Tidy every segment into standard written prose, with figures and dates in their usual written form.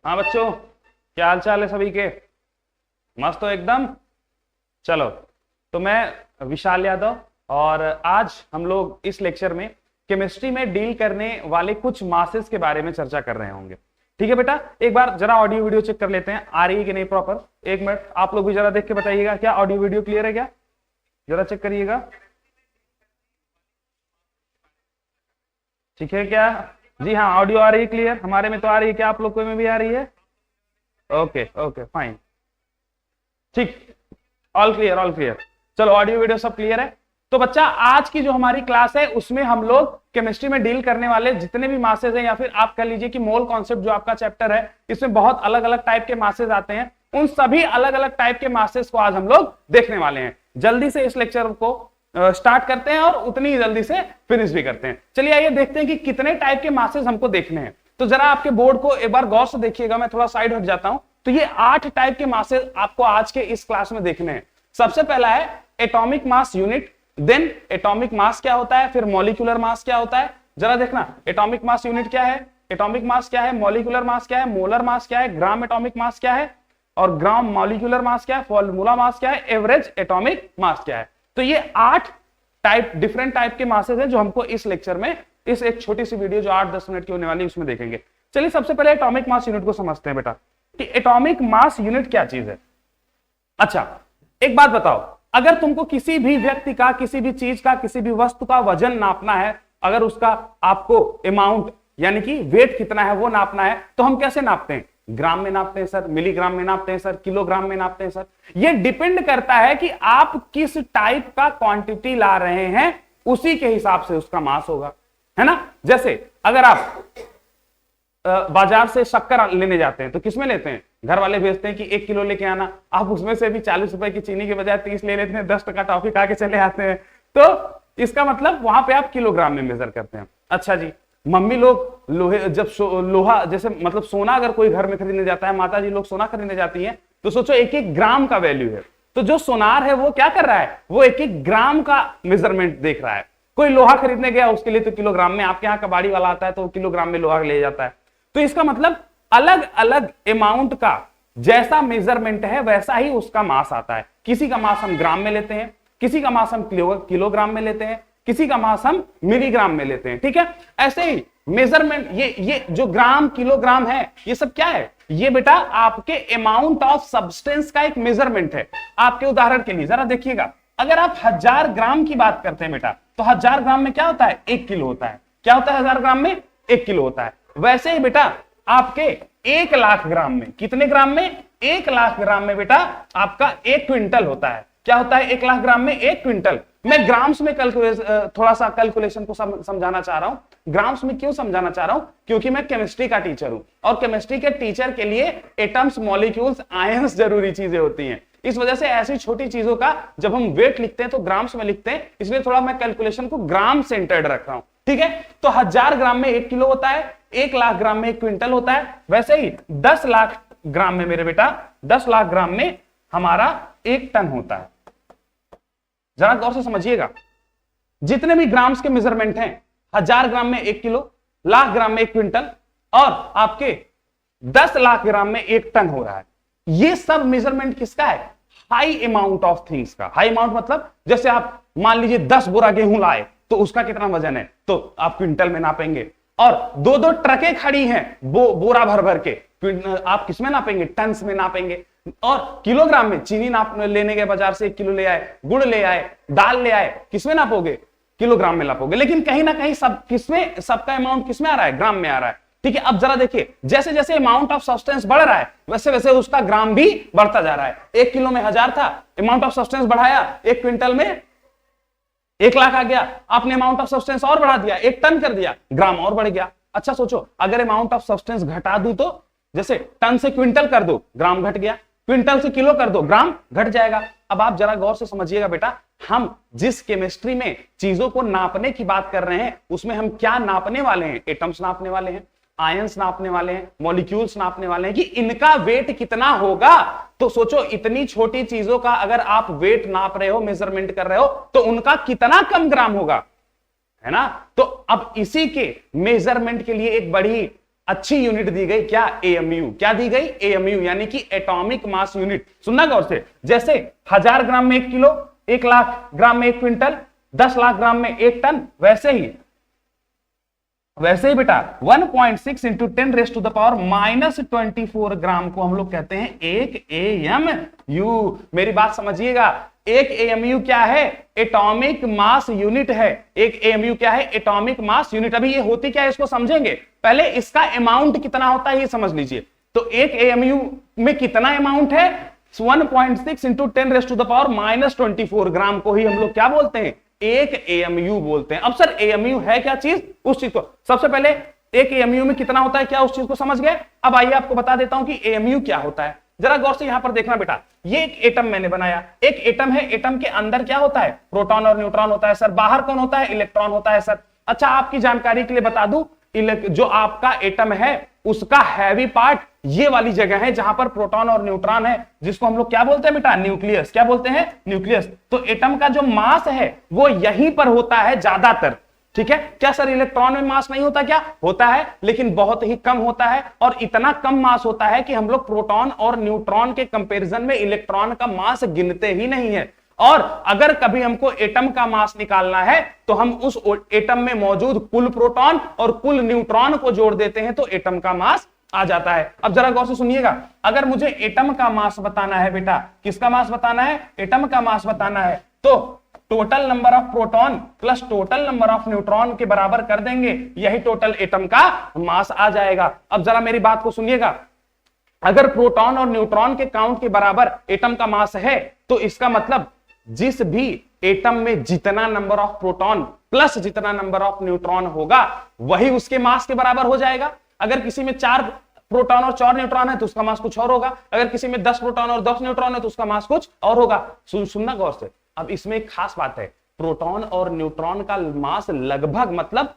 हाँ बच्चों, क्या हाल चाल है सभी के? मस्त हो एकदम। चलो, तो मैं विशाल यादव और आज हम लोग इस लेक्चर में केमिस्ट्री में डील करने वाले कुछ मासेस के बारे में चर्चा कर रहे होंगे। ठीक है बेटा, एक बार जरा ऑडियो वीडियो चेक कर लेते हैं, आ रही है कि नहीं प्रॉपर। एक मिनट, आप लोग भी जरा देख के बताइएगा, क्या ऑडियो वीडियो क्लियर है? क्या जरा चेक करिएगा। ठीक है क्या? जी हाँ, ऑडियो आ रही है क्लियर, हमारे में तो आ रही है, क्या आप लोग को में भी आ रही है? ओके ओके फाइन, ठीक, ऑल क्लियर ऑल क्लियर। चलो, ऑडियो वीडियो सब क्लियर है। तो बच्चा, आज की जो हमारी क्लास है उसमें हम लोग केमिस्ट्री में डील करने वाले जितने भी मासेज हैं, या फिर आप कह लीजिए कि मोल कॉन्सेप्ट जो आपका चैप्टर है, इसमें बहुत अलग अलग टाइप के मासेज आते हैं। उन सभी अलग अलग टाइप के मासेज को आज हम लोग देखने वाले हैं। जल्दी से इस लेक्चर को स्टार्ट करते हैं और उतनी ही जल्दी से फिनिश भी करते हैं। चलिए आइए देखते हैं कि कितने टाइप के मासेज हमको देखने हैं। तो जरा आपके बोर्ड को एक बार गौर से देखिएगा, मैं थोड़ा साइड हट जाता हूं। तो ये 8 टाइप के मासेज आपको आज के इस क्लास में देखने हैं। सबसे पहला है atomic mass unit. Then atomic mass क्या होता है, फिर मॉलिक्यूलर मास क्या होता है। जरा देखना, एटॉमिक मास यूनिट क्या है, एटॉमिक मास क्या है, मॉलिक्यूलर मास क्या है, मोलर मास क्या है, ग्राम एटॉमिक मास क्या है, और ग्राम मॉलिक्यूलर मास क्या है, फॉर्मूला मास क्या है, एवरेज एटॉमिक मास क्या है। तो ये 8 टाइप, डिफरेंट टाइप के मासेज हैं जो हमको इस लेक्चर में, इस एक छोटी सी वीडियो जो 8-10 मिनट की होने वाली है उसमें देखेंगे। चलिए सबसे पहले एटॉमिक मास यूनिट को समझते हैं बेटा, कि एटॉमिक मास यूनिट क्या चीज है। अच्छा, एक बात बताओ, अगर तुमको किसी भी व्यक्ति का, किसी भी चीज का, किसी भी वस्तु का वजन नापना है, अगर उसका आपको अमाउंट यानी कि वेट कितना है वो नापना है, तो हम कैसे नापते हैं? ग्राम में नापते हैं सर, मिलीग्राम में नापते हैं सर, किलोग्राम में नापते हैं सर। ये डिपेंड करता है कि आप किस टाइप का क्वांटिटी ला रहे हैं, उसी के हिसाब से उसका मास होगा, है ना। जैसे अगर आप बाजार से शक्कर लेने जाते हैं तो किसमें लेते हैं? घर वाले भेजते हैं कि 1 किलो लेके आना, आप उसमें से भी 40 रुपए की चीनी के बजाय 30 ले लेते हैं, 10 टका टॉफी खा के चले आते हैं। तो इसका मतलब वहां पे आप किलोग्राम में मेजर करते हैं। अच्छा जी, मम्मी लोग लोहे, जब लोहा जैसे मतलब सोना अगर कोई घर में खरीदने जाता है, माता जी लोग सोना खरीदने जाती हैं, तो सोचो 1-1 ग्राम का वैल्यू है। तो जो सोनार है वो क्या कर रहा है, वो 1-1 ग्राम का मेजरमेंट देख रहा है। कोई लोहा खरीदने गया, उसके लिए तो किलोग्राम में, आपके यहाँ कबाड़ी वाला आता है तो किलोग्राम में लोहा ले जाता है। तो इसका मतलब अलग अलग अमाउंट का जैसा मेजरमेंट है वैसा ही उसका मास आता है। किसी का मास हम ग्राम में लेते हैं, किसी का मास हम किलोग्राम में लेते हैं, किसी का मास हम मिलीग्राम में लेते हैं। ठीक है, ऐसे ही मेजरमेंट, ये जो ग्राम किलोग्राम है, ये सब क्या है? ये बेटा आपके अमाउंट ऑफ सब्सटेंस का एक मेजरमेंट है। आपके उदाहरण के लिए जरा देखिएगा, अगर आप 1000 ग्राम की बात करते हैं बेटा, तो 1000 ग्राम में क्या होता है? 1 किलो होता है। क्या होता है 1000 ग्राम में? 1 किलो होता है। वैसे ही बेटा आपके 1 लाख ग्राम में, कितने ग्राम में? 1 लाख ग्राम में बेटा आपका 1 क्विंटल होता है। क्या होता है 1 लाख ग्राम में? 1 क्विंटल। मैं ग्राम्स में थोड़ा सा कैलकुलेशन को समझाना चाह रहा हूं। ग्राम्स में क्यों समझाना चाह रहा हूं? क्योंकि मैं केमिस्ट्री का टीचर हूं, और केमिस्ट्री के टीचर के लिए एटम्स, मॉलिक्यूल्स, आयंस जरूरी चीजें होती हैं। इस वजह से ऐसी छोटी चीजों का जब हम वेट लिखते हैं तो ग्राम्स में लिखते हैं, इसलिए थोड़ा मैं कैलकुलेशन को ग्राम सेंटर्ड रख रहा हूं। ठीक है, तो 1000 ग्राम में 1 किलो होता है, 1 लाख ग्राम में 1 क्विंटल होता है। वैसे ही 10 लाख ग्राम में मेरे बेटा, 10 लाख ग्राम में हमारा 1 टन होता है। जरा गौर से समझिएगा, जितने भी ग्राम्स के मेजरमेंट हैं, 1000 ग्राम में 1 किलो, लाख ग्राम में 1 क्विंटल, और आपके 10 लाख ग्राम में 1 टन हो रहा है। ये सब मेजरमेंट किसका है? हाई अमाउंट ऑफ थिंग्स का। हाई अमाउंट मतलब जैसे आप मान लीजिए 10 बोरा गेहूं लाए, तो उसका कितना वजन है, तो आप क्विंटल में नापेंगे। और 2-2 ट्रकें खड़ी हैं बोरा भर भर के, आप किसमें नापेंगे? टन्स में नापेंगे। और किलोग्राम में चीनी लेने गए बाजार से, 1 किलो ले आए, गुड़ ले आए, दाल ले आए, किसमें नापोगे? किलोग्राम में नापोगे। लेकिन कहीं ना कहीं सबका अमाउंट किसमें आ रहा है? ग्राम में आ रहा है। ठीक है, अब जरा देखिए, जैसे जैसे अमाउंट ऑफ सब्सटेंस बढ़ रहा है, वैसे वैसे उसका ग्राम भी बढ़ता जा रहा है। 1 किलो में 1000 था, अमाउंट ऑफ सब्सटेंस बढ़ाया, 1 क्विंटल में 1 लाख आ गया, आपने अमाउंट ऑफ सब्सटेंस और बढ़ा दिया, 1 टन कर दिया, ग्राम और बढ़ गया। अच्छा सोचो, अगर अमाउंट ऑफ सब्सटेंस घटा दूं तो, जैसे टन से क्विंटल कर दो, ग्राम घट गया, क्विंटल से किलो कर दो, ग्राम घट जाएगा। अब आप जरा गौर से समझिएगा बेटा, हम जिस केमिस्ट्री में चीजों को नापने की बात कर रहे हैं, उसमें हम क्या नापने वाले हैं? एटम्स नापने वाले हैं, आयंस नापने वाले हैं, मॉलिक्यूल्स नापने वाले हैं कि इनका वेट कितना होगा। तो सोचो, इतनी छोटी चीजों का अगर आप वेट नाप रहे हो, मेजरमेंट कर रहे हो, तो उनका कितना कम ग्राम होगा, है ना। तो अब इसी के मेजरमेंट के लिए एक बड़ी अच्छी यूनिट दी गई, क्या? एएमयू। क्या दी गई? एएमयू, यानी कि एटॉमिक मास यूनिट। सुनना गौर से, जैसे 1000 ग्राम में 1 किलो, 1 लाख ग्राम में 1 क्विंटल, 10 लाख ग्राम में 1 टन, वैसे ही बेटा 1.6 इंटू 10⁻⁻24 ग्राम को हम लोग कहते हैं 1 एएमयू। मेरी बात समझिएगा, 1 एएमयू क्या है? एटॉमिक मास यूनिट है। 1 एएमयू क्या है? Atomic mass unit. अभी ये होती क्या है इसको समझेंगे, पहले इसका अमाउंट कितना होता है ये समझ लीजिए। तो 1 एएमयू में कितना अमाउंट है? 1.6 इंटू 10⁻⁻24 ग्राम को ही हम लोग क्या बोलते हैं? 1 एएमयू बोलते हैं। अब सर एएमयू है क्या चीज? उस चीज को सबसे पहले 1 एएमयू में कितना होता है, क्या उस चीज को समझ गए? अब आइए आपको बता देता हूं कि एएमयू क्या होता है। जरा गौर से यहां पर देखना बेटा, ये एक एटम मैंने बनाया, एक एटम है, एटम के अंदर क्या होता है? प्रोटॉन और न्यूट्रॉन होता है सर। बाहर कौन होता है? इलेक्ट्रॉन होता है सर। अच्छा, आपकी जानकारी के लिए बता दूं, जो आपका एटम है उसका हैवी पार्ट ये वाली जगह है जहां पर प्रोटॉन और न्यूट्रॉन है, जिसको हम लोग क्या बोलते हैं बेटा? न्यूक्लियस। क्या बोलते हैं? न्यूक्लियस। तो एटम का जो मास है वो यहीं पर होता है ज्यादातर, ठीक है? क्या सर इलेक्ट्रॉन में मास नहीं होता? क्या होता है, लेकिन बहुत ही कम होता है, और इतना कम मास होता है कि हम लोग प्रोटॉन और न्यूट्रॉन के कंपैरिजन में इलेक्ट्रॉन का मास गिनते ही नहीं है। और अगर कभी हमको एटम का मास निकालना है तो हम उस एटम में मौजूद कुल प्रोटॉन और कुल न्यूट्रॉन को जोड़ देते हैं तो एटम का मास आ जाता है। अब जरा गौर से सुनिएगा, अगर मुझे एटम का मास बताना है बेटा, किसका मास बताना है? एटम का मास बताना है, तो total number of proton plus total number of neutron के बराबर कर देंगे, यही टोटल एटम का मास आ जाएगा। अब जरा मेरी बात को सुनिएगा, अगर प्रोटॉन और न्यूट्रॉन के काउंट के बराबर एटम का मास है तो इसका मतलब जिस भी एटम में जितना नंबर ऑफ प्रोटॉन प्लस जितना नंबर ऑफ न्यूट्रॉन होगा वही उसके मास के बराबर हो जाएगा। अगर किसी में 4 प्रोटॉन और 4 न्यूट्रॉन है तो उसका मास कुछ और होगा, अगर किसी में 10 प्रोटॉन और 10 न्यूट्रॉन है तो उसका मास कुछ और होगा। सुनना गौर से, अब इसमें एक खास बात है, प्रोटॉन और न्यूट्रॉन का मास लगभग, मतलब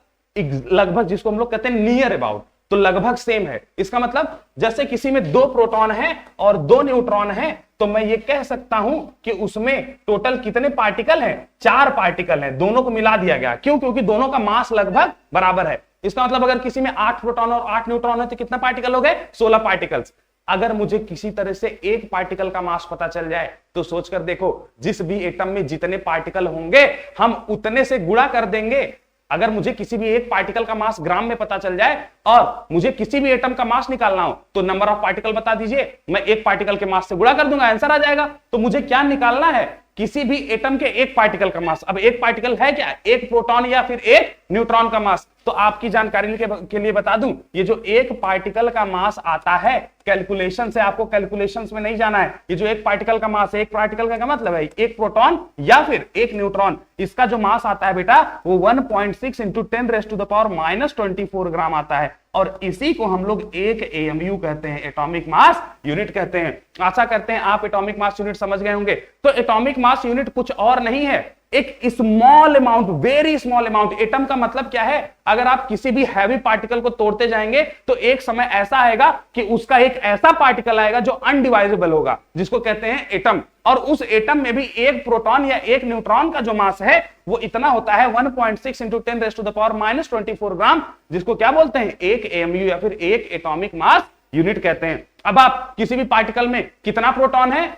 लगभग जिसको हम लोग कहते हैं नियर अबाउट, तो लगभग सेम है। इसका मतलब जैसे किसी में 2 प्रोटॉन है और 2 न्यूट्रॉन है तो मैं ये कह सकता हूं कि उसमें टोटल कितने पार्टिकल हैं? 4 पार्टिकल हैं। दोनों को मिला दिया गया, क्यों? क्योंकि दोनों का मास लगभग बराबर है। इसका मतलब अगर किसी में 8 प्रोटॉन और 8 न्यूट्रॉन है तो कितना पार्टिकल हो गए? 16 पार्टिकल्स। अगर मुझे किसी तरह से एक पार्टिकल का मास पता चल जाए तो सोचकर देखो, जिस भी एटम में जितने पार्टिकल होंगे हम उतने से गुणा कर देंगे। अगर मुझे किसी भी एक पार्टिकल का मास ग्राम में पता चल जाए और मुझे किसी भी एटम का मास निकालना हो तो नंबर ऑफ पार्टिकल बता दीजिए, मैं एक पार्टिकल के मास से गुणा कर दूंगा, आंसर आ जाएगा। तो मुझे क्या निकालना है? किसी भी एटम के एक पार्टिकल का मास। अब एक पार्टिकल है क्या? एक प्रोटॉन या फिर एक न्यूट्रॉन का मास। तो आपकी जानकारी के लिए बता दूं, ये जो एक पार्टिकल का मास आता है कैलकुलेशन से, आपको कैलकुलेशंस में नहीं जाना है, ये जो एक पार्टिकल का मास है, एक पार्टिकल का मतलब है एक प्रोटॉन या फिर एक न्यूट्रॉन, इसका जो मास आता है बेटा वो 1.6 इंटू 10⁻⁻24 ग्राम आता है, और इसी को हम लोग 1 एएमयू कहते हैं, एटॉमिक मास यूनिट कहते हैं। आशा करते हैं आप एटॉमिक मास यूनिट समझ गए होंगे। तो एटॉमिक मास यूनिट कुछ और नहीं है, एक small amount, very small amount. Atom का मतलब क्या है? अगर आप किसी भी हैवी पार्टिकल को तोड़ते जाएंगे तो एक समय ऐसा आएगा कि उसका एक ऐसा पार्टिकल आएगा जो अनडिवाइजेबल होगा, जिसको कहते हैं एटम। और उस एटम में भी एक प्रोटॉन या एक न्यूट्रॉन का जो मास है वो इतना होता है 1.6 इंटू 10⁻⁻24 ग्राम, जिसको क्या बोलते हैं? 1 एएमयू या फिर 1 एटॉमिक मास यूनिट कहते हैं। अब आप किसी भी पार्टिकल में कितना प्रोटॉन है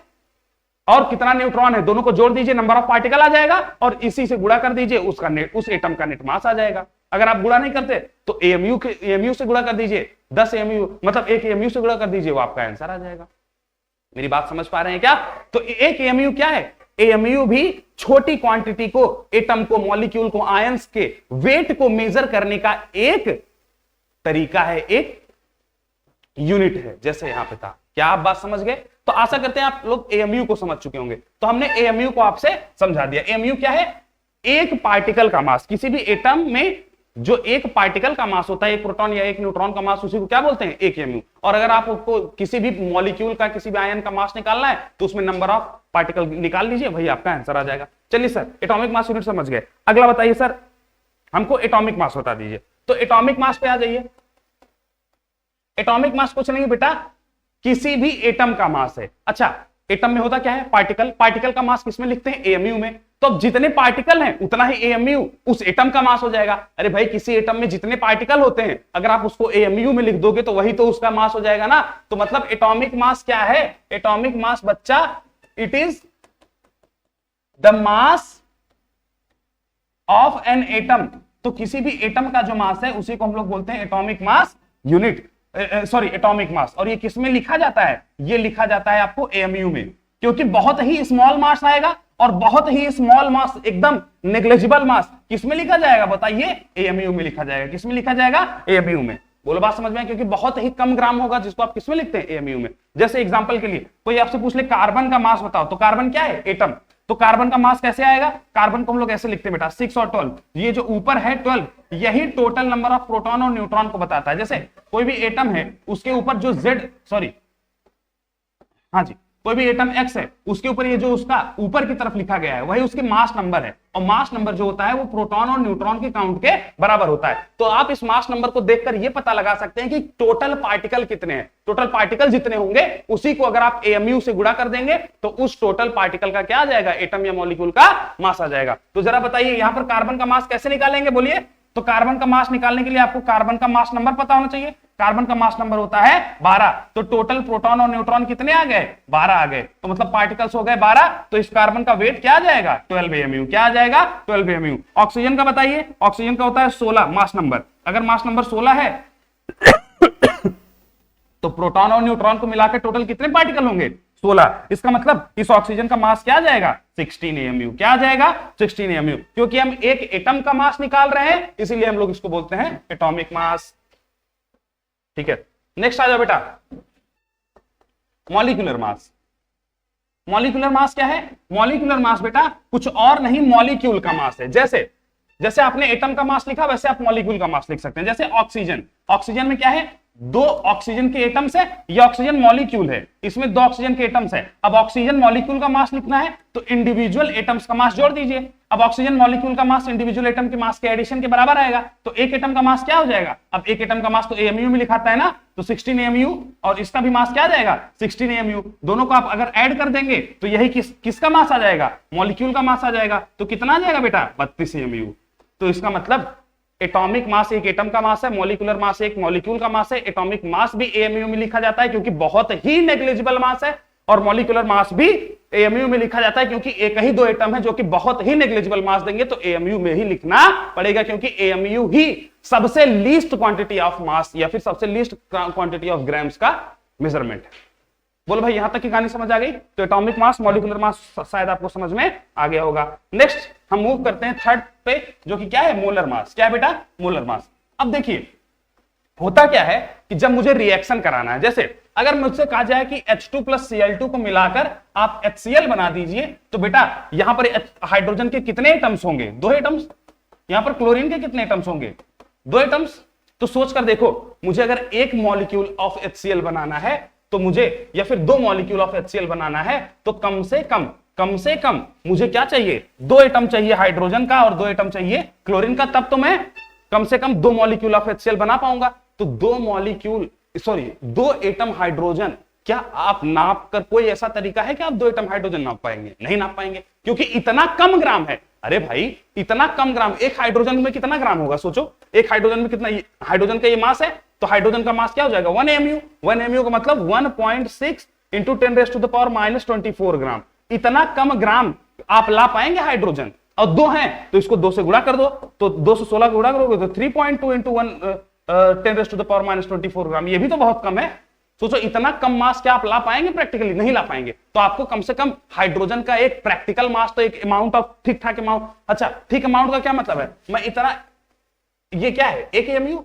और कितना न्यूट्रॉन है दोनों को जोड़ दीजिए, नंबर ऑफ पार्टिकल आ जाएगा, और इसी से गुणा कर दीजिए, उसका नेट, उस एटम का नेट मास आ जाएगा। अगर आप गुणा नहीं करते तो एएमयू से गुणा कर दीजिए, 10 एएमयू मतलब 1 एएमयू से गुणा कर दीजिए, वो आपका आंसर आ जाएगा। मेरी बात समझ पा रहे हैं क्या? तो 1 एएमयू क्या है? एएमयू भी छोटी क्वांटिटी को, एटम को, मॉलिक्यूल को, आयंस के वेट को मेजर करने का एक तरीका है, एक यूनिट है, जैसे यहां पे था। क्या आप बात समझ गए? तो आशा करते हैं आप लोग एएमयू को समझ चुके होंगे। तो हमने एएमयू को आपसे समझा दिया। एएमयू क्या है? एक पार्टिकल का मास, किसी भी एटम में जो एक पार्टिकल का मास होता है, एक प्रोटॉन या एक न्यूट्रॉन का मास, उसी को क्या बोलते हैं? 1 एएमयू। और अगर आपको किसी भी मॉलिक्यूल का, किसी भी आयन का मास निकालना है तो उसमें नंबर ऑफ पार्टिकल निकाल लीजिए, वही आपका आंसर आ जाएगा। चलिए सर, एटॉमिक मास यूनिट समझ गए। अगला बताइए सर, हमको एटॉमिक मास बता दीजिए। तो एटॉमिक मास पे आ जाइए। एटॉमिक मास कुछ नहीं बेटा, किसी भी एटम का मास है। अच्छा, एटम में होता क्या है? पार्टिकल। पार्टिकल का मास किसमें लिखते हैं? एएमयू में। तो अब जितने पार्टिकल हैं उतना ही एएमयू उस एटम का मास हो जाएगा। अरे भाई किसी एटम में जितने पार्टिकल होते हैं अगर आप उसको एएमयू में लिख दोगे तो वही तो उसका मास हो जाएगा ना। तो मतलब एटॉमिक मास क्या है? एटॉमिक मास बच्चा it is the mass of an atom. तो किसी भी एटम का जो मास है उसी को हम लोग बोलते हैं atomic mass unit, sorry atomic mass. और ये किस में लिखा जाता है? ये लिखा जाता है आपको एएमयू में, क्योंकि बहुत ही स्मॉल मास आएगा और बहुत ही स्मॉल मास, एकदम नेग्लिजिबल मास किस में लिखा जाएगा बताइए? एएमयू में लिखा जाएगा। किस में लिखा जाएगा? एएमयू में। बोलो बात समझ में? क्योंकि बहुत ही कम ग्राम होगा जिसको आप किस में लिखते हैं? एएमयू में। जैसे एग्जांपल के लिए कोई आपसे पूछ ले कार्बन का मास बताओ, तो कार्बन क्या है? एटम। तो कार्बन का मास कैसे आएगा? कार्बन को हम लोग ऐसे लिखते हैं बेटा 6 और 12, ये जो ऊपर है 12 यही टोटल नंबर ऑफ प्रोटॉन और न्यूट्रॉन को बताता है। जैसे कोई भी एटम है उसके ऊपर जो कोई भी एटम X है उसके ऊपर ये जो उसका ऊपर की तरफ लिखा गया है वही उसकी मास नंबर है, और मास नंबर जो होता है वो प्रोटॉन और न्यूट्रॉन के काउंट के बराबर होता है। तो आप इस मास नंबर को देखकर ये पता लगा सकते हैं कि टोटल पार्टिकल कितने हैं। टोटल पार्टिकल जितने होंगे उसी को अगर आप एएमयू से गुणा कर देंगे तो उस टोटल पार्टिकल का क्या आ जाएगा? एटम या मॉलिक्यूल का मास आ जाएगा। तो जरा बताइए यहां पर कार्बन का मास कैसे निकालेंगे? बोलिए। तो कार्बन का मास निकालने के लिए आपको कार्बन का मास नंबर पता होना चाहिए। कार्बन का मास नंबर होता है 12। तो टोटल प्रोटॉन और न्यूट्रॉन कितने आ गए? 12 आ गए। तो मतलब पार्टिकल्स हो गए 12। तो इस कार्बन का वेट क्या आ जाएगा? 12 एएमयू। क्या आ जाएगा? 12 एएमयू। ऑक्सीजन का बताइए। ऑक्सीजन का होता है 16 मास नंबर। अगर मास नंबर 16 है तो प्रोटॉन और न्यूट्रॉन को मिलाकर टोटल कितने पार्टिकल होंगे? 16। इसका मतलब इस ऑक्सीजन का मास क्या आ जाएगा? 16 एएमयू। क्या आ जाएगा? 16 एएमयू। क्योंकि हम एक एटम का मास निकाल रहे हैं इसीलिए हम लोग इसको बोलते हैं एटॉमिक मास। ठीक है, नेक्स्ट आ जाओ बेटा, मॉलिक्यूलर मास। मॉलिक्यूलर मास क्या है? मॉलिक्यूलर मास बेटा कुछ और नहीं मॉलिक्यूल का मास है। जैसे आपने एटम का मास लिखा वैसे आप मॉलिक्यूल का मास लिख सकते हैं। जैसे ऑक्सीजन, ऑक्सीजन में क्या है? 2 ऑक्सीजन के एटम्स है। ये ऑक्सीजन मॉलिक्यूल है, इसमें 2 ऑक्सीजन के एटम्स है। अब ऑक्सीजन मॉलिक्यूल का मास लिखना है तो इंडिविजुअल एटम्स का मास जोड़ दीजिए। अब ऑक्सीजन मॉलिक्यूल का मास इंडिविजुअल एटम के मास के एडिशन के बराबर आएगा। तो एक एटम का मास क्या हो जाएगा? अब एक एटम का मास तो एएमयू में लिखाता है ना, तो 16 एएमयू, और इसका भी मास क्या आ जाएगा? 16 एएमयू। दोनों को आप अगर ऐड कर देंगे तो यही किसका मास आ जाएगा? मॉलिक्यूल का मास आ जाएगा। तो कितना आ जाएगा बेटा? 32 एएमयू। तो इसका मतलब एटॉमिक मास एक एटम का मास है, मॉलिक्यूलर मास एक मॉलिक्यूल का मास है। एटॉमिक मास भी एएमयू में लिखा जाता है क्योंकि बहुत ही नेग्लिजिबल मास है, और मॉलिक्यूलर मास भी एएमयू में लिखा जाता है क्योंकि एक ही 2 एटम है जो कि बहुत ही नेग्लिजिबल मास देंगे, तो एएमयू में ही लिखना पड़ेगा क्योंकि एएमयू ही सबसे लीस्ट क्वांटिटी ऑफ मास या फिर सबसे लीस्ट क्वांटिटी ऑफ ग्राम्स का मेजरमेंट है। बोलो भाई यहां तक की कहानी समझ आ गई? तो एटॉमिक मास, मॉलिक्यूलर मास शायद आपको समझ में आ गया होगा। नेक्स्ट हम मूव करते हैं थर्ड पे, जो कि क्या है? Molar mass. क्या है बेटा? Molar mass. अब देखिए होता क्या है कि जब मुझे रिएक्शन कराना है, जैसे अगर मुझसे कहा जाए कि H2 + Cl2 को मिलाकर आप HCl बना दीजिए, तो बेटा यहां पर हाइड्रोजन के कितने एटम्स होंगे? 2 एटम्स। यहां पर क्लोरीन के कितने एटम्स होंगे? 2 एटम्स। तो सोच कर देखो, मुझे अगर एक मॉलिक्यूल ऑफ HCl बनाना है तो मुझे, या फिर 2 मॉलिक्यूल ऑफ HCl बनाना है तो कम से कम मुझे क्या चाहिए? 2 एटम चाहिए हाइड्रोजन का और 2 एटम चाहिए क्लोरीन का, तब तो मैं कम से कम 2 मॉलिक्यूल ऑफ HCl बना पाऊंगा। तो 2 एटम हाइड्रोजन, क्या आप नाप कर, कोई ऐसा तरीका है कि आप 2 एटम हाइड्रोजन नाप पाएंगे? नहीं नाप पाएंगे क्योंकि इतना कम ग्राम है। अरे भाई इतना कम ग्राम, एक हाइड्रोजन में कितना ग्राम होगा? सोचो, एक हाइड्रोजन में कितना, हाइड्रोजन का ये मास है तो हाइड्रोजन का मास क्या हो जाएगा? 1 एएमयू। 1 एएमयू का मतलब 1.6 × 10⁻⁻24 ग्राम। इतना कम ग्राम आप ला पाएंगे हाइड्रोजन? और 2 हैं तो इसको 2 से गुणा कर दो, तो 2 से 16 गुणा करोगे तो 3.2 × 10⁻⁻24 ग्राम। ये भी तो बहुत कम है। सोचो इतना कम मास क्या आप ला पाएंगे? प्रैक्टिकली नहीं ला पाएंगे। तो आपको कम से कम हाइड्रोजन का एक प्रैक्टिकल मास, तो एक अमाउंट ऑफ ठीक ठाक अमाउंट। अच्छा, ठीक अमाउंट का क्या मतलब है? मैं इतना, ये क्या है? 1 एएमयू,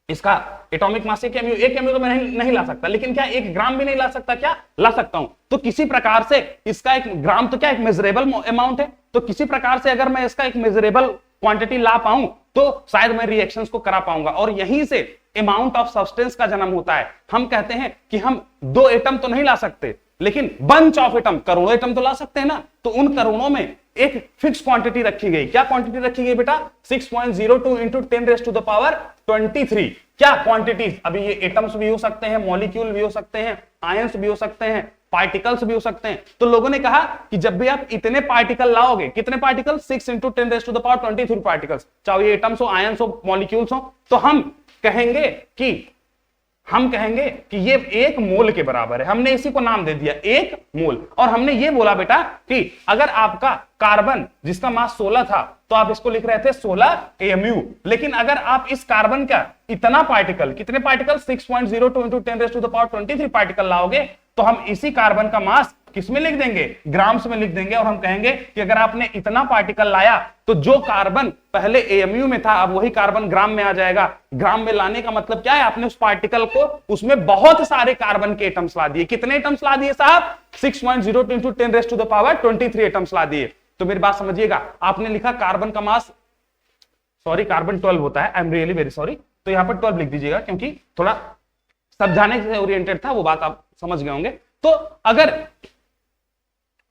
इसका एटॉमिक मास 1 एएमयू। 1 एएमयू तो मैं नहीं ला सकता, लेकिन क्या 1 ग्राम भी नहीं ला सकता? क्या ला सकता हूं। तो किसी प्रकार से इसका एक ग्राम तो क्या एक मेजरेबल अमाउंट है, तो किसी प्रकार से अगर मैं इसका एक मेजरेबल क्वांटिटी ला पाऊं तो शायद मैं रिएक्शंस को करा पाऊंगा, और यहीं से अमाउंट ऑफ सब्सटेंस का जन्म होता है। हम कहते हैं कि हम 2 एटम तो नहीं ला सकते, लेकिन बंच ऑफ एटम, करोड़ों एटम तो ला सकते हैं ना, तो उन करोड़ों में एक फिक्स क्वांटिटी रखी गई। क्या क्वांटिटी रखी गई बेटा? 6.02 इंटू 10⁻23। क्या क्वांटिटीज? अभी ये एटम्स भी हो सकते हैं, मॉलिक्यूल भी हो सकते हैं, आयंस भी हो सकते हैं, पार्टिकल्स भी हो सकते हैं। तो लोगों ने कहा कि जब भी आप इतने पार्टिकल लाओगे, कितने पार्टिकल? 6 इंटू 10⁻23 पार्टिकल्स, चाहे ये एटम्स हो, आयंस हो, मॉलिक्यूल्स हो, तो हम कहेंगे कि ये एक मोल के बराबर है। हमने इसी को नाम दे दिया एक मोल। और हमने ये बोला बेटा कि अगर आपका कार्बन जिसका मास 16 था तो आप इसको लिख रहे थे 16 AMU, लेकिन अगर आप इस कार्बन का इतना पार्टिकल, कितने पार्टिकल? 6.02 इंटू 10⁻23 पार्टिकल लाओगे तो हम इसी कार्बन का मास किसमें लिख देंगे? ग्राम्स में लिख देंगे। और हम कहेंगे कि अगर आपने इतना पार्टिकल लाया तो जो कार्बन पहले AMU में था अब वही कार्बन ग्राम में आ जाएगा। ग्राम में लाने का मतलब क्या है? आपने उस पार्टिकल को, उसमें बहुत सारे कार्बन के एटम्स ला दिए। कितने एटम्स ला दिए साहब? 6.02 इंटू 10⁻23 एटम्स ला दिए। तो मेरी बात समझिएगा, आपने लिखा कार्बन का मास, सॉरी कार्बन 12 होता है, I am really very sorry, तो यहां पर 12 लिख दीजिएगा क्योंकि थोड़ा समझाने से ओरिएंटेड था, वो बात आप समझ गए होंगे। तो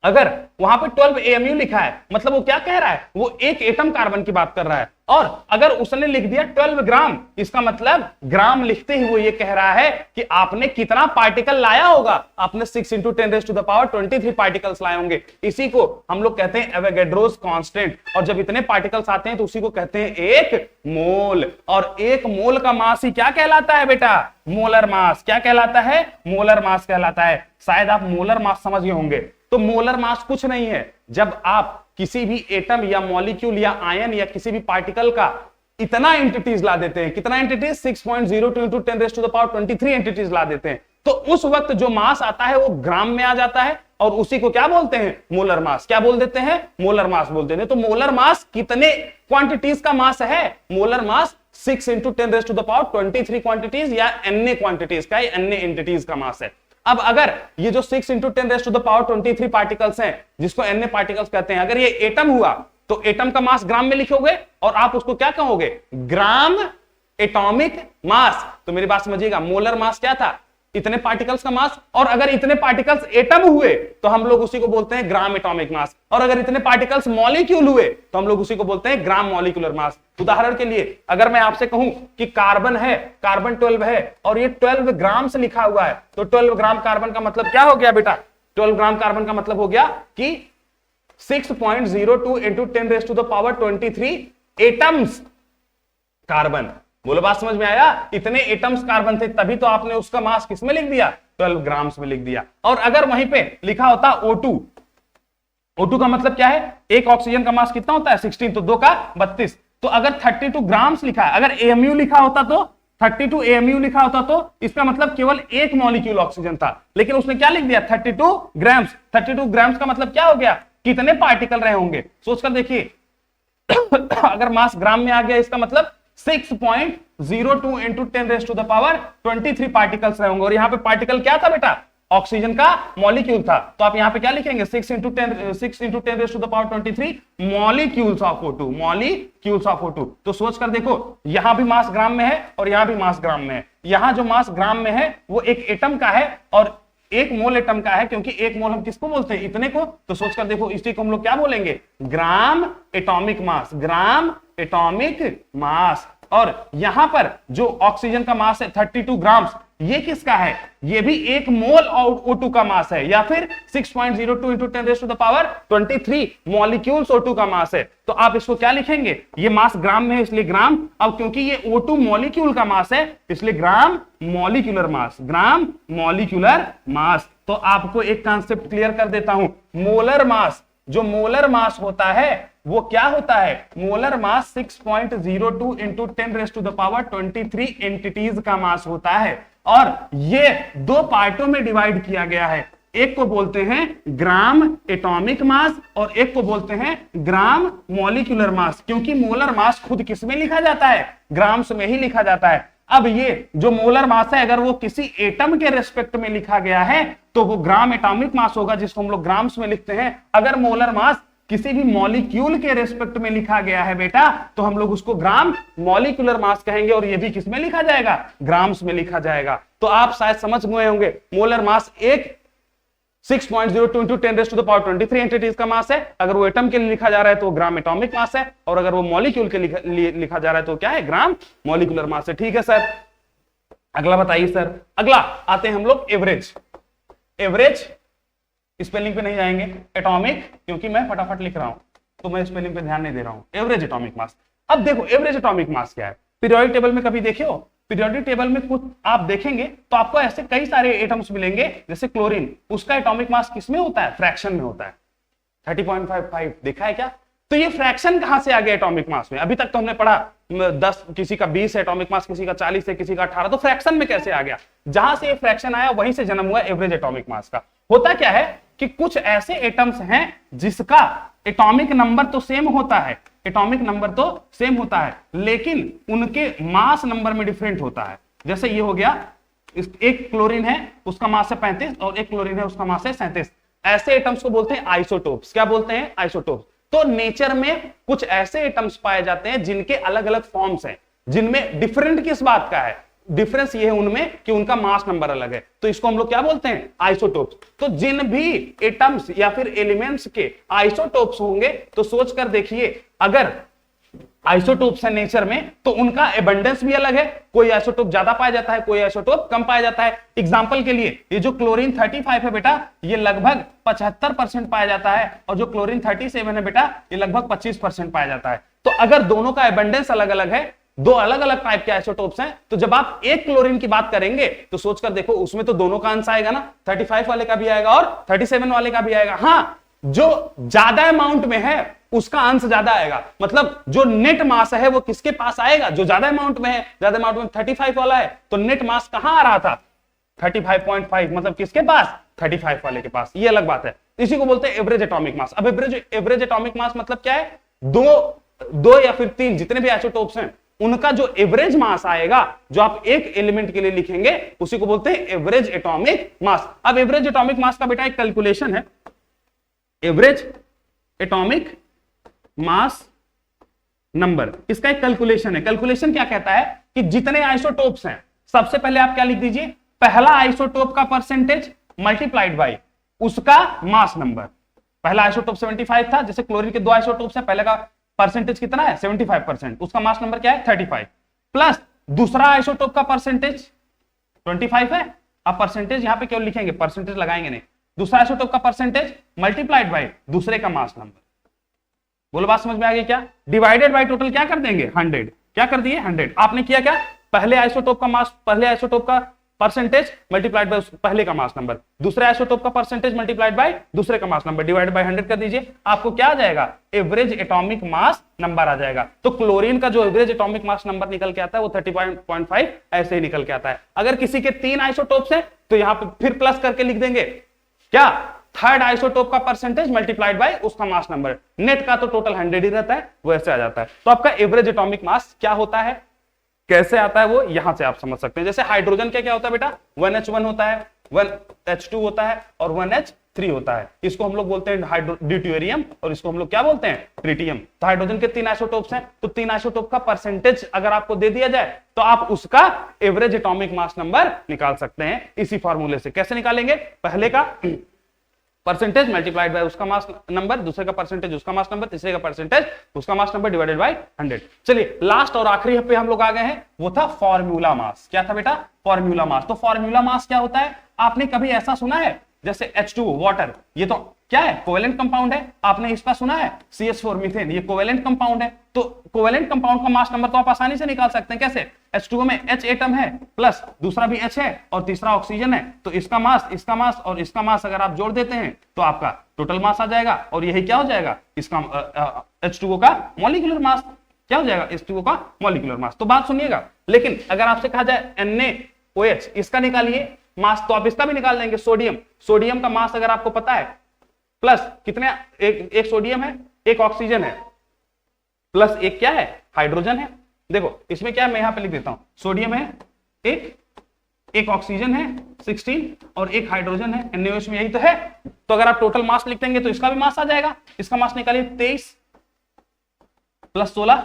अगर वहां पे 12 AMU लिखा है मतलब वो क्या कह रहा है? वो एक एटम कार्बन की बात कर रहा है। और अगर उसने लिख दिया 12 ग्राम, इसका मतलब ग्राम लिखते ही वो ये कह रहा है कि आपने कितना पार्टिकल लाया होगा? आपने 6 इंटू 10⁻23 पार्टिकल्स लाए होंगे। इसी को हम लोग कहते हैं एवोगैड्रोस कांस्टेंट। और जब इतने पार्टिकल्स आते हैं तो उसी को कहते हैं एक मोल। और एक मोल का मास ही क्या कहलाता है बेटा? Molar mass. क्या कहलाता है? मोलर मास कहलाता है। शायद आप मोलर मास समझ गए होंगे। तो मोलर मास कुछ नहीं है, जब आप किसी भी एटम या मॉलिक्यूल या आयन या किसी भी पार्टिकल का इतना एंटिटीज ला देते हैं। कितना एंटिटीज? 6.02 इंटू 10⁻23 एंटिटीज ला देते हैं। तो उस वक्त जो मास आता है वो ग्राम में आ जाता है और उसी को क्या बोलते हैं? Molar mass. क्या बोल देते हैं? मोलर मास बोल देते हैं। तो मोलर मास कितने क्वांटिटीज का मास है? मोलर मास 6 इंटू 10⁻23 क्वांटिटीज या Na क्वांटिटीज का, Na एंटिटीज का मास है। अब अगर ये जो 6 इंटू 10⁻23 पार्टिकल्स हैं, जिसको Na पार्टिकल्स कहते हैं, अगर ये एटम हुआ तो एटम का मास ग्राम में लिखोगे और आप उसको क्या कहोगे? Gram atomic mass. तो मेरी बात समझिएगा, मोलर मास क्या था? इतने पार्टिकल्स का मास। और अगर इतने पार्टिकल्स एटम हुए तो हम लोग उसी को बोलते हैं ग्राम एटॉमिक मास। और अगर इतने पार्टिकल्स मॉलिक्यूल हुए तो हम लोग उसी को बोलते हैं ग्राम मॉलिक्यूलर मास। उदाहरण के लिए अगर मैं आपसे कहूं कि कार्बन है, कार्बन 12 है और ये 12 ग्राम से लिखा हुआ है, तो 12 ग्राम कार्बन का मतलब क्या हो गया बेटा? 12 ग्राम कार्बन का मतलब हो गया कि 6.02 इंटू 10⁻23 एटम्स कार्बन। बोलो बात समझ में आया? इतने एटम्स कार्बन थे, तभी तो आपने उसका मास किसमें लिख दिया? 12 ग्राम्स में लिख दिया। और अगर वहीं पे लिखा होता O2, O2 का मतलब क्या है? एक ऑक्सीजन का मास कितना होता है? 16, तो 2 का 32। तो अगर 32 ग्राम्स लिखा है, अगर AMU लिखा होता तो 32 AMU लिखा होता तो इसका मतलब केवल एक मॉलिक्यूल ऑक्सीजन था, लेकिन उसने क्या लिख दिया? 32 ग्राम्स। 32 ग्राम्स का मतलब क्या हो गया? कितने पार्टिकल रहे होंगे? सोचकर देखिए अगर मास ग्राम में आ गया इसका मतलब 6.02 इंटू 10⁻23 पार्टिकल्स रहे होंगे। और यहां पे पार्टिकल क्या था बेटा? ऑक्सीजन का मॉलिक्यूल था। तो आप यहां पे क्या लिखेंगे? 6 into 10⁻23 molecules of O2, molecules of O2। तो सोच कर देखो, यहां भी मास ग्राम में है और यहां भी मास ग्राम में है। यहां जो मास ग्राम में है वो एक एटम का है और एक मोल एटम का है, क्योंकि एक मोल हम किसको बोलते हैं? इतने को। तो सोचकर देखो, इसी को हम लोग क्या बोलेंगे? Gram atomic mass, gram atomic mass. और यहां पर जो ऑक्सीजन का मास है 32 ग्राम्स, ये किसका है? ये भी एक मोल O2 का मास है, या फिर 6.02 इंटू 10⁻23 मॉलिक्यूल्स O2 का मास है। तो आप इसको क्या लिखेंगे? ये मास ग्राम में है इसलिए ग्राम। अब क्योंकि ये O2 मॉलिक्यूल का मास है इसलिए gram molecular mass, gram molecular mass. तो आपको एक कॉन्सेप्ट क्लियर कर देता हूं। मोलर मास, जो मोलर मास होता है वो क्या होता है? मोलर मास 6.02 इंटू 10⁻23 एंटिटीज का मास होता है। और ये दो पार्टों में डिवाइड किया गया है। एक को बोलते हैं ग्राम एटॉमिक मास और एक को बोलते हैं ग्राम मॉलिक्यूलर मास। क्योंकि मोलर मास खुद किसमें लिखा जाता है? ग्राम्स में ही लिखा जाता है। अब ये जो मोलर मास है अगर वो किसी एटम के रेस्पेक्ट में लिखा गया है तो वो ग्राम एटॉमिक मास होगा, जिसको हम लोग ग्राम्स में लिखते हैं। अगर मोलर मास किसी भी मॉलिक्यूल के रेस्पेक्ट में लिखा गया है बेटा तो हम लोग उसको ग्राम मॉलिक्यूलर मास कहेंगे और ये भी किसमें लिखा जाएगा? ग्राम्स में लिखा जाएगा। तो आप शायद समझ गए होंगे मोलर मास एक 6.02 into 10 raised to the power 23 entities का मास है। अगर वो एटम के लिए लिखा जा रहा है तो ग्राम एटॉमिक मास है, और अगर वो मॉलिक्यूल के लिए लिखा जा रहा है तो क्या है, ग्राम मॉलिक्यूलर मास है। ठीक है सर, अगला बताइए सर। अगला आते हैं हम लोग एवरेज। एवरेज स्पेलिंग पे नहीं जाएंगे, एटॉमिक क्योंकि मैं फटाफट लिख रहा हूं तो मैं स्पेलिंग पे ध्यान नहीं दे रहा हूं। Average atomic mass. अब देखो एवरेज एटॉमिक मास क्या है, पीरियोडिक टेबल में कभी देखे हो? पीरियोडिक टेबल में कुछ आप देखेंगे तो आपको ऐसे कई सारे एटम्स मिलेंगे, जैसे क्लोरीन, उसका एटॉमिक मास किसमें होता है, फ्रैक्शन में होता है, 30.55। देखा है क्या? तो ये फ्रैक्शन कहां से आ गया एटॉमिक मास में? अभी तक तो हमने पढ़ा 10, किसी का 20 है एटॉमिक मास, किसी का 40 है, किसी का 18, तो फ्रैक्शन में कैसे आ गया? जहां से ये फ्रैक्शन आया वहीं से जन्म हुआ एवरेज एटॉमिक मास का। होता क्या है कि कुछ ऐसे एटम्स हैं जिसका एटॉमिक नंबर तो सेम होता है, एटॉमिक नंबर तो सेम होता है, लेकिन उनके मास नंबर में डिफरेंट होता है। जैसे ये हो गया, एक क्लोरीन है उसका मास है 35 और एक क्लोरीन है उसका मास है 37। ऐसे एटम्स को बोलते हैं आइसोटोप्स। क्या बोलते हैं? आइसोटोप्स। तो नेचर में कुछ ऐसे एटम्स पाए जाते हैं जिनके अलग अलग फॉर्म्स हैं, जिनमें डिफरेंट किस बात का है, डिफरेंस ये है उनमें कि उनका मास नंबर अलग है, तो इसको हम लोग क्या बोलते हैं? आइसोटोप्स। तो जिन भी एटम्स या फिर एलिमेंट्स के आइसोटोप्स होंगे तो सोच कर देखिए, अगर आइसोटोप्स है नेचर में तो उनका एबंडेंस भी अलग है, कोई आइसोटोप ज्यादा पाया जाता है, कोई आइसोटोप कम पाया जाता है। एग्जांपल के लिए ये जो क्लोरीन 35 है बेटा, ये लगभग 75% पाया जाता है, और जो क्लोरीन 37 है बेटा, ये लगभग 25% पाया जाता है। तो अगर दोनों का एबंडेंस अलग अलग है, दो अलग अलग टाइप के आइसोटोप्स हैं, तो जब आप एक क्लोरीन की बात करेंगे तो सोचकर देखो उसमें तो दोनों का अंश आएगा ना, 35 वाले का भी आएगा और 37 वाले का भी आएगा। हाँ, जो ज्यादा अमाउंट में है उसका अंश ज्यादा आएगा, मतलब जो नेट मास है वो किसके पास आएगा? जो ज्यादा अमाउंट में है। ज्यादा अमाउंट में 35 वाला है तो नेट मास कहां आ रहा था? 35.5, मतलब किसके पास? 35 वाले के पास। ये अलग बात है, इसी को बोलते हैं एवरेज एटॉमिक मास। अब एवरेज एटॉमिक मास मतलब क्या है? दो या फिर तीन जितने भी आइसोटोप्स हैं उनका जो एवरेज मास आएगा, जो आप एक एलिमेंट के लिए लिखेंगे, उसी को बोलते हैं एवरेज एटॉमिक मास। अब एवरेज एटॉमिक मास का बेटा एक कैलकुलेशन है, एवरेज एटॉमिक मास नंबर, इसका एक कैलकुलेशन है। कैलकुलेशन क्या कहता है कि जितने आइसोटोप्स हैं, सबसे पहले आप क्या लिख दीजिए, पहला आइसोटोप का परसेंटेज मल्टीप्लाइड बाय उसका मास नंबर। पहला आइसोटोप 75 था, जैसे क्लोरीन के दो आइसोटोप्स हैं, पहले का परसेंटेज कितना है? 75%, उसका मास नंबर क्या है? 35, प्लस दूसरा आइसोटोप का परसेंटेज 25 है। अब परसेंटेज यहां पे केवल लिखेंगे, परसेंटेज लगाएंगे नहीं। दूसरा आइसोटोप का परसेंटेज मल्टीप्लाइड बाय दूसरे का मास नंबर। बोलो बात समझ में आ गई क्या? डिवाइडेड बाय टोटल क्या कर देंगे? 100। क्या कर दिए? 100। आपने किया क्या? पहले आइसोटोप का मास, पहले आइसोटोप का परसेंटेज मल्टीप्लाइड बाय पहले का मास नंबर, दूसरे आइसोटोप का परसेंटेज मल्टीप्लाइड बाय दूसरे का मास नंबर, डिवाइडेड बाय 100 कर दीजिए। आपको क्या आ जाएगा? एवरेज एटॉमिक मास नंबर आ जाएगा। तो क्लोरीन का जो एवरेज एटॉमिक मास नंबर निकल के आता है वो 30.5 ऐसे ही निकल के आता है। अगर किसी के 3 आइसोटोप्स हैं तो यहां पे फिर प्लस करके लिख देंगे क्या? थर्ड आइसोटोप का परसेंटेज मल्टीप्लाइड बाय उसका मास नंबर। नेट का तो टोटल 100 ही रहता है, वो ऐसे आ जाता है। तो आपका एवरेज एटॉमिक मास क्या होता है, कैसे आता है, वो यहां से आप समझ सकते हैं। जैसे हाइड्रोजन क्या क्या होता है बेटा? 1H1 होता है, 1H2 होता है और 1H3 होता है। इसको हम लोग बोलते हैं ड्यूटेरियम और इसको हम लोग क्या बोलते हैं? ट्रिटियम। तो हाइड्रोजन के 3 आइसोटोप्स हैं, तो 3 आइसोटोप का परसेंटेज अगर आपको दे दिया जाए तो आप उसका एवरेज एटॉमिक मास नंबर निकाल सकते हैं इसी फॉर्मूले से। कैसे निकालेंगे? पहले का परसेंटेज मल्टीप्लाइड बाय उसका मास नंबर, दूसरे का परसेंटेज उसका मास नंबर, तीसरे का परसेंटेज उसका मास नंबर डिवाइडेड बाय 100। चलिए लास्ट और आखिरी पे हम लोग आ गए हैं, वो था फॉर्मूला मास। क्या था बेटा? Formula mass. तो फॉर्मूला मास क्या होता है? आपने कभी ऐसा सुना है जैसे H2O वाटर, ये तो क्या है? कोवेलेंट कंपाउंड है। आपने इसका सुना है CH4 मीथेन, ये कोवेलेंट कंपाउंड है। तो कोवेलेंट कंपाउंड का मास नंबर तो आप आसानी से निकाल सकते हैं। कैसे? H2O में H एटम है प्लस दूसरा भी H है और तीसरा ऑक्सीजन है, तो इसका मास और इसका मास अगर आप जोड़ देते हैं तो आपका टोटल मास आ जाएगा, और यही क्या हो जाएगा? इसका H2O का मॉलिक्यूलर मास। क्या हो जाएगा? H2O का मॉलिक्यूलर मास। तो बात सुनिएगा, लेकिन अगर आपसे कहा जाए NaOH इसका निकालिए मास, तो आप इसका भी निकाल देंगे। सोडियम का मास अगर आपको पता है, प्लस कितने, एक सोडियम है, एक ऑक्सीजन है, प्लस एक क्या है? हाइड्रोजन है। देखो इसमें क्या है, मैं यहां पे लिख देता हूं, सोडियम है एक ऑक्सीजन है 16 और एक हाइड्रोजन है NaOH में, यही तो है। तो अगर आप टोटल मास लिख देंगे तो इसका भी मास आ जाएगा। इसका मास निकालिए, 23 प्लस 16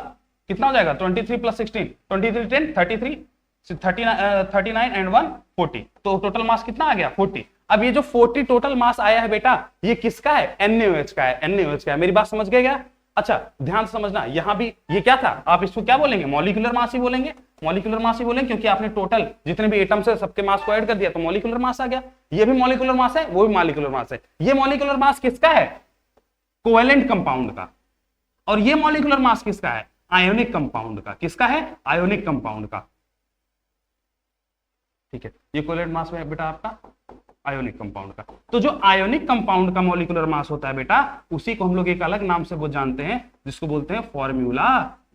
कितना हो जाएगा? 23 प्लस 16, 23 10 33 39 एंड 1 40। तो टोटल मास कितना आ गया? 40। अब ये जो 40 टोटल मास आया है बेटा, ये किसका है? NaOH का है, NaOH का है। मेरी बात समझ गए क्या? अच्छा ध्यान से समझना, यहां भी ये क्या था, आप इसको क्या बोलेंगे? मॉलिक्यूलर मास ही बोलेंगे, मॉलिक्यूलर मास ही बोलेंगे, क्योंकि आपने टोटल जितने भी एटम्स है सबके मास को ऐड कर दिया तो मॉलिक्यूलर मास आ गया। ये भी मॉलिक्यूलर मास है, वो भी मॉलिक्यूलर मास है। ये मॉलिक्यूलर मास किसका है? कोवेलेंट कंपाउंड का। और ये मॉलिक्यूलर मास किसका है? आयोनिक कंपाउंड का। किसका है? आयोनिक कंपाउंड का। ठीक है, ये कोवेलेंट मास है बेटा आपका आयोनिक कंपाउंड का। तो जो आयोनिक कंपाउंड का मॉलिक्यूलर मास होता है बेटा, उसी को हम लोग एक अलग नाम से वो जानते हैं, जिसको बोलते हैं फॉर्मूला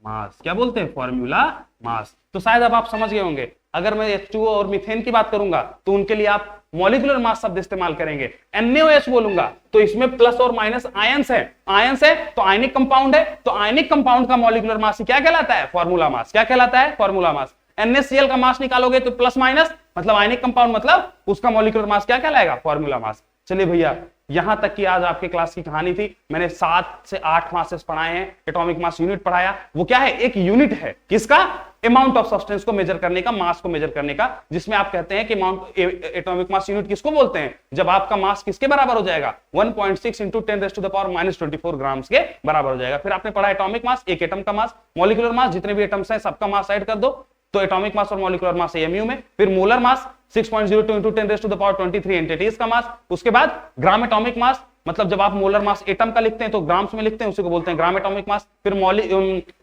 मास। क्या बोलते हैं? Formula mass. तो शायद अब आप समझ गए होंगे, अगर मैं H2O और मीथेन की बात करूंगा तो उनके लिए आप मॉलिक्यूलर मास शब्द इस्तेमाल करेंगे। NaOH बोलूंगा तो इसमें प्लस और माइनस आयंस है, आयंस है तो आयनिक कंपाउंड है, तो आयनिक कंपाउंड का मॉलिक्यूलर मास क्या कहलाता है? Formula mass. क्या कहलाता है? Formula mass. NaCl का मास निकालोगे तो प्लस माइनस मतलब आयनिक कंपाउंड, मतलब उसका मॉलिक्यूलर मास क्या कहलाएगा? Formula mass. चलिए भैया, यहां तक कि आज आपके क्लास की कहानी थी। मैंने 7 से 8 मासेस पढ़ाए हैं, एटॉमिक मास यूनिट पढ़ाया। वो क्या है? एक यूनिट है। किसका? अमाउंट ऑफ सब्सटेंस को मेजर करने का, मास को मेजर करने का, जिसमें आप कहते हैं कि अमाउंट एटॉमिक मास यूनिट किसको बोलते हैं? जब आपका मास किसके बराबर हो जाएगा? 1.6 इंटू 10⁻⁻24 ग्राम्स के बराबर हो जाएगा। फिर आपने पढ़ा एटॉमिक मास, एक एटम का मास, मॉलिक्यूलर मास, जितने भी एटम्स हैं सबका मास ऐड कर दो तो एटॉमिक मास और मॉलिक्यूलर मास AMU में। फिर मोलर मास 6.02 इंटू 10⁻23 एंटिटीज का मास। उसके बाद ग्राम एटॉमिक मास, मतलब जब आप मोलर मास एटम का लिखते हैं तो ग्राम्स में लिखते हैं, उसी को बोलते हैं ग्राम एटॉमिक मास। फिर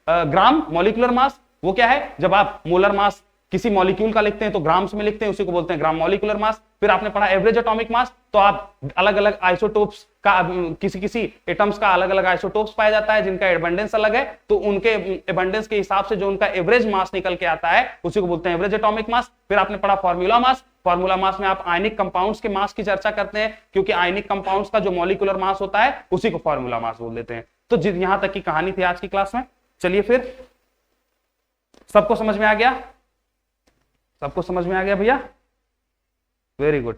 ग्राम मॉलिक्यूलर मास, वो क्या है? जब आप मोलर मास किसी मॉलिक्यूल का लिखते हैं तो ग्राम्स में लिखते हैं, उसी को बोलते हैं ग्राम मॉलिक्यूलर मास। फिर आपने पढ़ा एवरेज एटॉमिक मास, तो आप अलग अलग आइसोटोप्स का, किसी एटम्स का अलग अलग आइसोटोप्स पाया जाता है जिनका एबंडेंस अलग है, तो उनके एबंडेंस के हिसाब से जो उनका एवरेज मास निकल के आता है उसी को बोलते हैं एवरेज एटॉमिक मास। फिर आपने पढ़ा फॉर्मूला मास। फॉर्मूला मास में आप आयनिक कंपाउंड्स के मास की चर्चा करते हैं, क्योंकि आयनिक कंपाउंड्स का जो मॉलिक्यूलर मास होता है उसी को फॉर्मूला मास बोल देते हैं। तो यहां तक की कहानी थी आज की क्लास में। चलिए फिर, सबको समझ में आ गया? सबको समझ में आ गया भैया? Very good,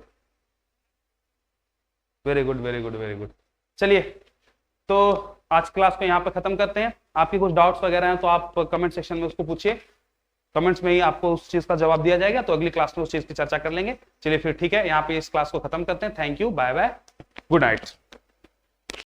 very good, very good, very good. चलिए, तो आज क्लास को यहां पर खत्म करते हैं। आपकी कुछ डाउट्स वगैरह हैं तो आप कमेंट सेक्शन में उसको पूछिए, कमेंट्स में ही आपको उस चीज का जवाब दिया जाएगा, तो अगली क्लास में उस चीज की चर्चा कर लेंगे। चलिए फिर ठीक है, यहाँ पे इस क्लास को खत्म करते हैं। Thank you, bye bye, good night.